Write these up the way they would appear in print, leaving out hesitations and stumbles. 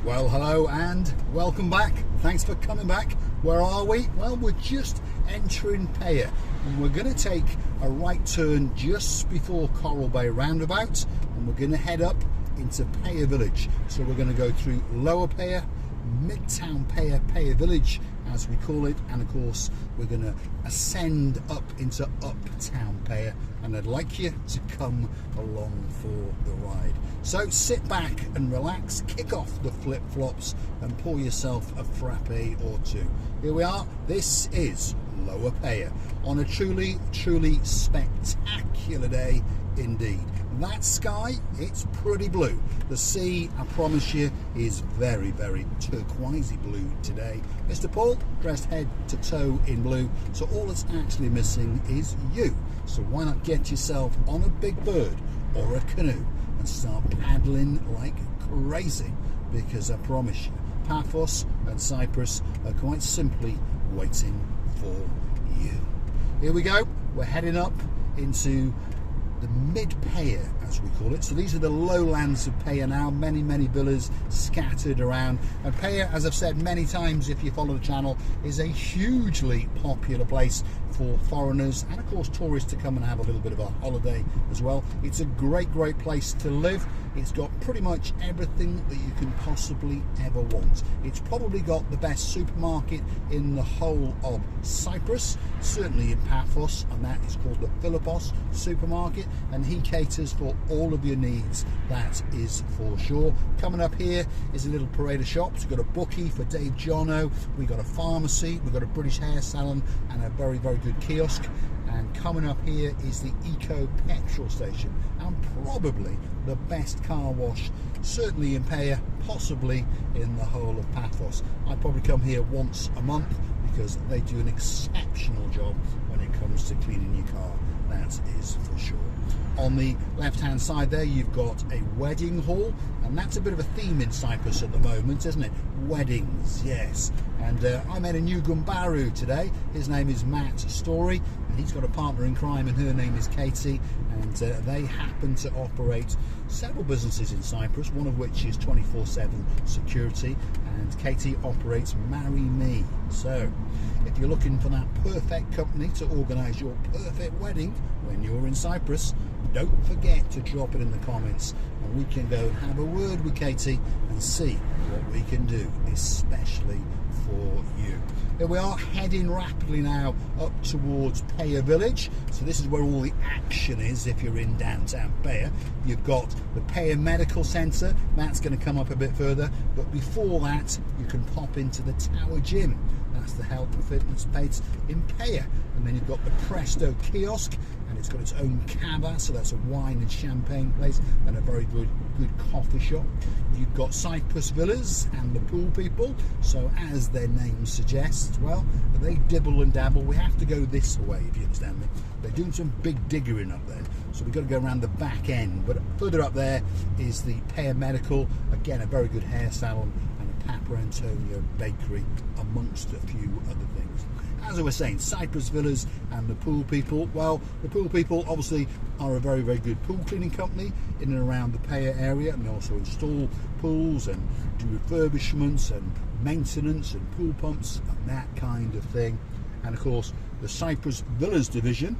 Well, hello and welcome back. Thanks for coming back. Where are we? Well, we're just entering Peyia and we're going to take a right turn just before Coral Bay roundabout and we're going to head up into Peyia village. So we're going to go through Lower Peyia, Midtown Peyia, Peyia village as we call it, and of course we're going to ascend up into Uptown Peyia, and I'd like you to come along for the ride. So sit back and relax, kick off the flip-flops and pour yourself a frappe or two. Here we are. This is Lower Peyia on a truly spectacular day indeed. That sky, it's pretty blue. The sea, I promise you, is very turquoisey blue today. Mr. Paul dressed head to toe in blue, so all that's actually missing is you. So why not get yourself on a big bird or a canoe and start paddling like crazy, because I promise you, Paphos and Cyprus are quite simply waiting for you. Here we go. We're heading up into the mid-Peyia, as we call it. So these are the lowlands of Peyia now, many villas scattered around. And Peyia, as I've said many times if you follow the channel, is a hugely popular place for foreigners and of course tourists to come and have a little bit of a holiday as well. It's a great place to live. It's got pretty much everything that you can possibly ever want. It's probably got the best supermarket in the whole of Cyprus, certainly in Paphos, and that is called the Paphos supermarket, and he caters for all of your needs, that is for sure. Coming up here is a little parade of shops. We've got a bookie for Dave Jono, we've got a pharmacy, we've got a British hair salon and a very good kiosk. And coming up here is the Eco petrol station, and probably the best car wash, certainly in Peyia, possibly in the whole of Paphos. I probably come here once a month because they do an exceptional job when it comes to cleaning your car, that is for sure. On the left hand side there you've got a wedding hall, and that's a bit of a theme in Cyprus at the moment, isn't it? Weddings, yes. And I met a new Gumbaru today. His name is Matt Story, and he's got a partner in crime and her name is Katie, and they happen to operate several businesses in Cyprus, one of which is 24/7 security, and Katie operates Marry Me. So if you're looking for that perfect company to organise your perfect wedding when you're in Cyprus, don't forget to drop it in the comments and we can go and have a word with Katie and see what we can do, especially for you. Here we are, heading rapidly now up towards Peyia village. So this is where all the action is if you're in downtown Peyia. You've got the Peyia Medical Centre, that's going to come up a bit further, but before that you can pop into the Tower Gym. That's the health and fitness place in Peyia. And then you've got the Presto kiosk, and it's got its own cava, so that's a wine and champagne place, and a very good coffee shop. You've got Cyprus Villas and the pool people, so as their name suggests, well, they dibble and dabble. We have to go this way, if you understand me. They're doing some big diggering up there, so we've got to go around the back end. But further up there is the Peyia Medical, again a very good hair salon, and a Papa Antonio bakery, amongst a few other things. As I was saying, Cyprus Villas and the pool people. Well, the pool people obviously are a very good pool cleaning company in and around the Peyia area, and they also install pools and do refurbishments and maintenance and pool pumps and that kind of thing. And of course the Cyprus Villas division,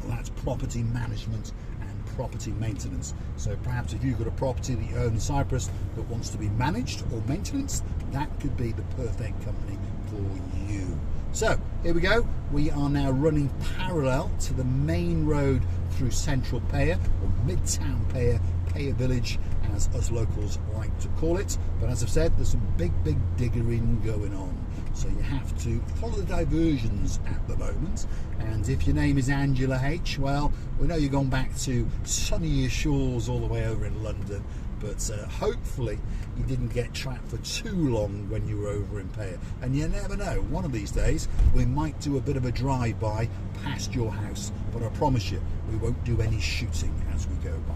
well, that's property management and property maintenance. So perhaps if you've got a property that you own in Cyprus that wants to be managed or maintenance, that could be the perfect company for you. So here we go. We are now running parallel to the main road through central Peyia, or Midtown Peyia, Peyia village as us locals like to call it. But as I've said, there's some big diggering going on, so you have to follow the diversions at the moment. And if your name is Angela H, well, we know you've gone back to sunnier shores all the way over in London, but hopefully you didn't get trapped for too long when you were over in Peyia. And you never know, one of these days we might do a bit of a drive-by past your house, but I promise you we won't do any shooting as we go by.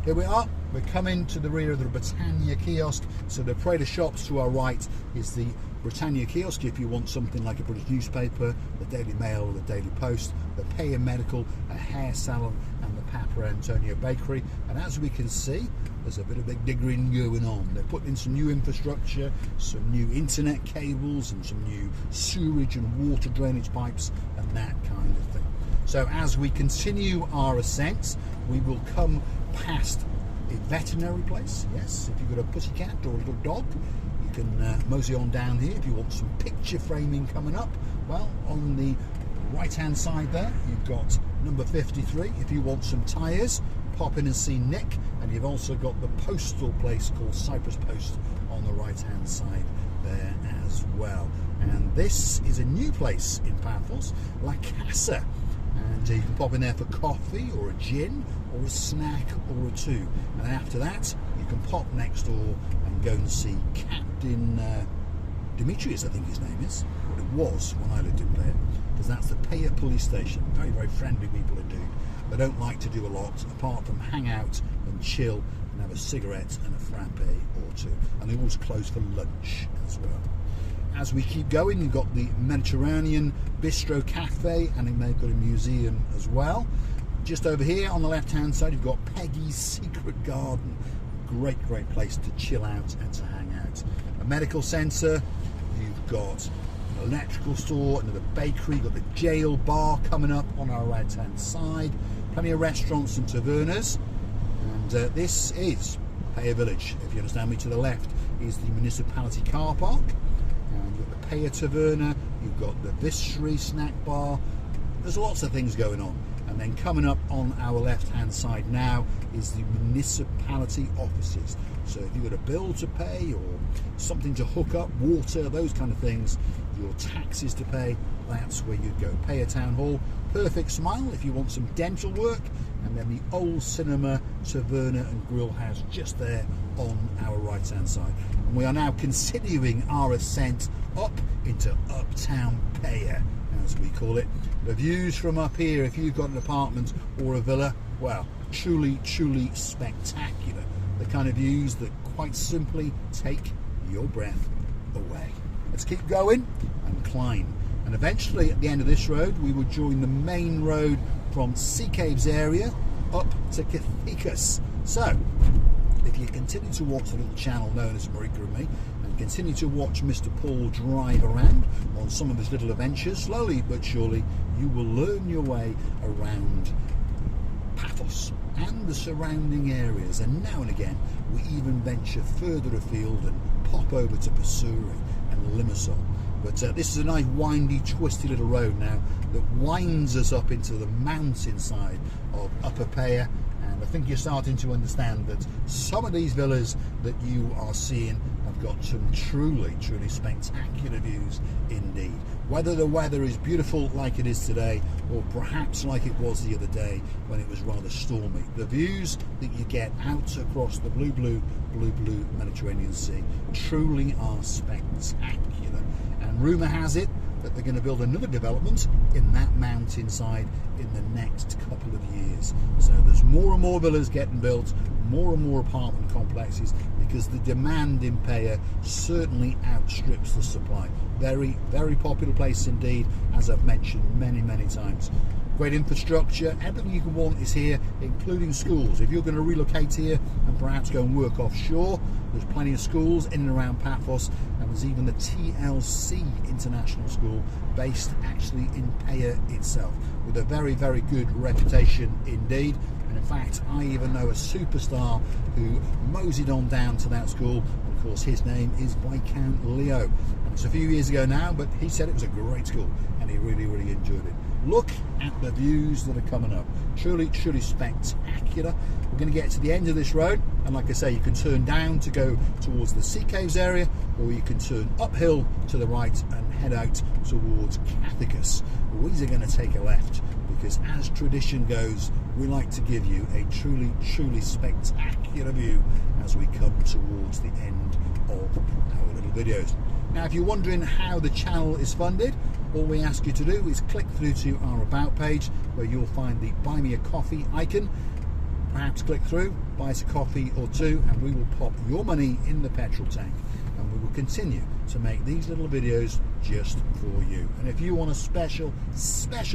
Here we are, we're coming to the rear of the Britannia kiosk. So the parade of shops to our right is the Britannia kiosk if you want something like a British newspaper, the Daily Mail or the Daily Post, the Peyia Medical, a hair salon, and the Papa Antonio bakery. And as we can see, there's a bit of big diggering going on. They're putting in some new infrastructure, some new internet cables and some new sewerage and water drainage pipes and that kind of thing. So as we continue our ascent, we will come past a veterinary place. Yes, if you've got a pussycat or a little dog, you can mosey on down here. If you want some picture framing coming up, well, on the right hand side there you've got number 53. If you want some tyres, pop in and see Nick. And you've also got the postal place called Cyprus Post on the right hand side there as well. And this is a new place in Paphos, La Casa, and you can pop in there for coffee or a gin or a snack or a two. And after that you can pop next door and go and see Captain Demetrius, I think his name is, what it was when I lived in Peyia, because that's the Peyia police station. Very, very friendly people indeed. They don't like to do a lot apart from hang out and chill and have a cigarette and a frappe or two. And they always close for lunch as well. As we keep going, you've got the Mediterranean Bistro Cafe, and they've got a museum as well. Just over here on the left hand side you've got Peggy's Secret Garden. Great place to chill out and to hang out. A medical centre, you've got an electrical store, another bakery, you've got the jail bar coming up on our right hand side, plenty of restaurants and tavernas. And this is Peyia Village. If you understand me, to the left is the municipality car park, and you've got the Peyia Taverna, you've got the Viscery snack bar. There's lots of things going on. And then coming up on our left hand side now is the municipality offices. So if you've got a bill to pay or something to hook up, water, those kind of things, your taxes to pay, that's where you'd go. Peyia Town Hall, perfect smile if you want some dental work, and then the old cinema, taverna and grill house just there on our right hand side. And we are now continuing our ascent up into Uptown Peyia, as we call it. The views from up here, if you've got an apartment or a villa, well, truly spectacular. The kind of views that quite simply take your breath away. Let's keep going and climb. And eventually at the end of this road we will join the main road from Sea Caves area up to Cathecus. So if you continue to watch the little channel known as Marika and Me, and continue to watch Mr. Paul drive around on some of his little adventures, slowly but surely you will learn your way around Paphos and the surrounding areas. And now and again we even venture further afield and pop over to Pasuri and Limassol. But this is a nice windy, twisty little road now that winds us up into the mountainside of Upper Peyia. And I think you're starting to understand that some of these villas that you are seeing have got some truly spectacular views indeed. Whether the weather is beautiful like it is today, or perhaps like it was the other day when it was rather stormy, the views that you get out across the blue Mediterranean Sea truly are spectacular. And rumour has it that they're going to build another development in that mountainside in the next couple of years. So there's more and more villas getting built, more and more apartment complexes, because the demand in Peyia certainly outstrips the supply. Very popular place indeed, as I've mentioned many times. Great infrastructure, everything you can want is here, including schools. If you're going to relocate here and perhaps go and work offshore, there's plenty of schools in and around Paphos, and there's even the TLC International School based actually in Peyia itself, with a very good reputation indeed. And in fact, I even know a superstar who moseyed on down to that school, and of course his name is Viscount Leo. And it's a few years ago now, but he said it was a great school and he really enjoyed it. Look at the views that are coming up. Truly spectacular. We're going to get to the end of this road, and like I say, you can turn down to go towards the Sea Caves area, or you can turn uphill to the right and head out towards Cathecus. We're going to take a left, because as tradition goes, we like to give you a truly spectacular view as we come towards the end of our little videos. Now, if you're wondering how the channel is funded, all we ask you to do is click through to our About page, where you'll find the Buy Me a Coffee icon. Perhaps click through, buy us a coffee or two, and we will pop your money in the petrol tank. And we will continue to make these little videos just for you. And if you want a special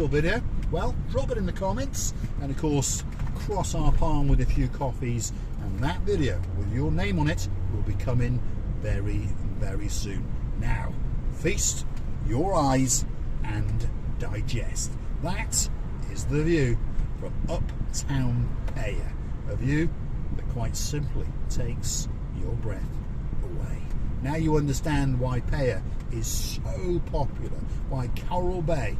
video, well, drop it in the comments, and of course cross our palm with a few coffees and and that video with your name on it will be coming very, very soon. Now, feast your eyes and digest. That is the view from uptown Peyia, a view that quite simply takes your breath away. Now you understand why Peyia is so popular, why Coral Bay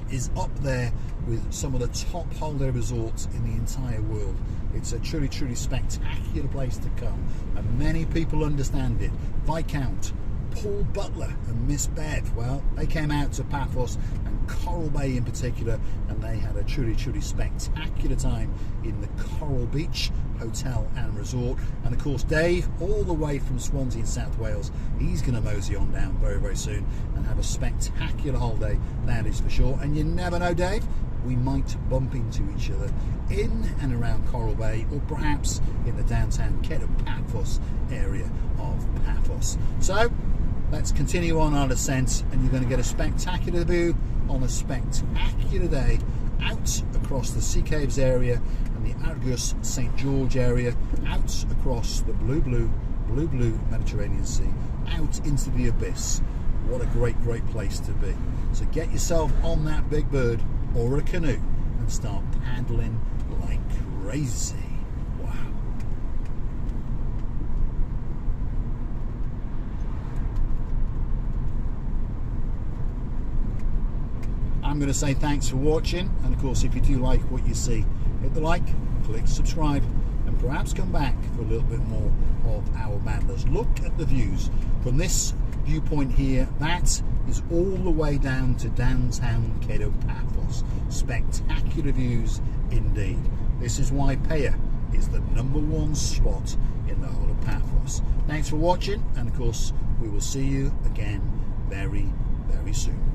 is up there with some of the top holiday resorts in the entire world. It's a truly, truly spectacular place to come, and many people understand it. Viscount Paul Butler and Miss Bev, well, they came out to Paphos and Coral Bay in particular, and they had a truly, truly spectacular time in the Coral Beach Hotel and Resort. And of course, Dave, all the way from Swansea in South Wales, he's going to mosey on down very, very soon and have a spectacular holiday, that is for sure. And you never know, Dave, we might bump into each other in and around Coral Bay, or perhaps in the downtown Paphos area of Paphos. So let's continue on our descent, and you're going to get a spectacular view on a spectacular day out across the Sea Caves area and the Argus St George area, out across the blue Mediterranean Sea, out into the abyss. What a great, great place to be. So get yourself on that big bird or a canoe and start paddling like crazy. Wow. I'm going to say thanks for watching, and of course, if you do like what you see, hit the like, click subscribe, and perhaps come back for a little bit more of our madness. Look at the views from this viewpoint here. That is all the way down to downtown Paphos. Spectacular views indeed. This is why Peyia is the #1 spot in the whole of Paphos. Thanks for watching, and of course, we will see you again very, very soon.